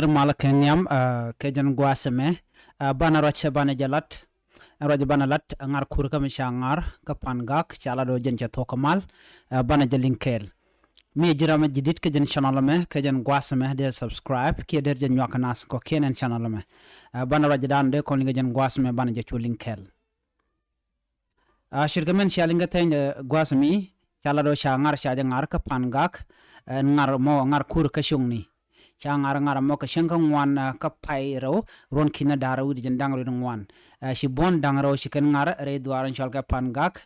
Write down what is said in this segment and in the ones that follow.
nirmal kenyam kejan guaseme bana roche bana jalat roje bana lat ngar kur kam shangar kapan gak chala do jencha tokamal bana jalinkel mi jirama jidit kejan channel me kejan guaseme de subscribe ke der jen nyakanas ko kenen channel me bana roje dan de ko linga jen guaseme bana je chulinkel shirkamen shalinga tay guasemi chala do shangar shaja ngar kapan gak ngar kur kashungni ngar mo ka shangkan wan ka pairo ron kina darawu di jendang ro ngwan shi bon dangro shi kan ngar re dwaran shal ka pangak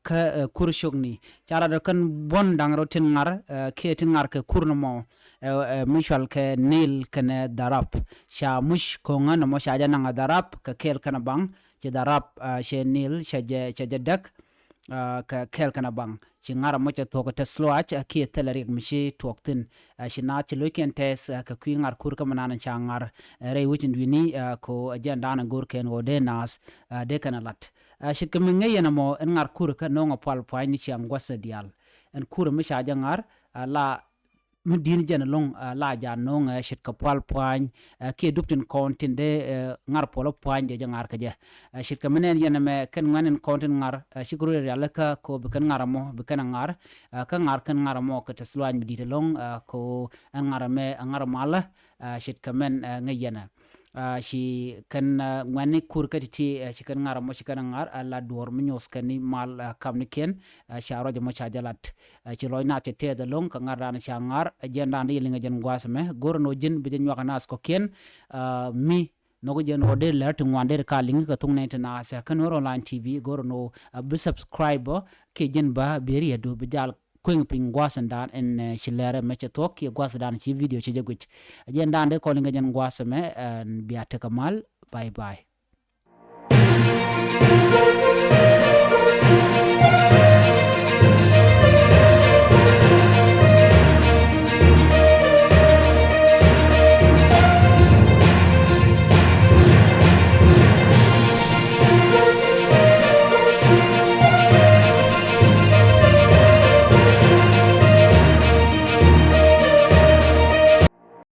ka kurshogni cara da kan bon dangro tin ngar ke tin ngar ka kurno mo mishal ka nil kana darap sha mush ko ngana mo sha jana darap ka kel kana bang ci darap she nil sha dak ka kel kana bang ci ngara mo ca to ko teslo ac ki telerik mishi toktin shi na ci loken tes ka ku ngar kur ka manana cha ngar re wutin wini ko agenda na gor ken o de nas de kana lat shi ka min ngayena mo ngar kur ka no ngapal pa ni ci am gwasa dial en kur mi sha jangar la mudin jana long la janno nga shit ka pal point ke duptin kontin de ngar polo point de jangar ka je shit ka menen yana me ken nganen kontin ngar shikuru yalla ka ko be kan ngar mo be kan ngar ka ngar kan ngar mo ka tasluan mi dit long ko ngar me ngar mala shit ka men ngayena shi kan ngani kur ka ti shi kan ngar mo shi kan ngar la dor mi nyos kan ni mal kam ni ken sharo je mo cha jalat ci loy na te de long ka ngar dan sha ngar agenda ndi linga jen gwasme gorno jin bi jen wakana ko ken mi nogo jen o de lat ngwande ka linga ka tung na sa kan online tv gorno bi subscribe ke jen ba beri do bi jal kwing ping gwasan dan en shilere meche tok ye gwasan dan chi video chi jaguch agenda nde ko linga jen gwasme biata kamal bye bye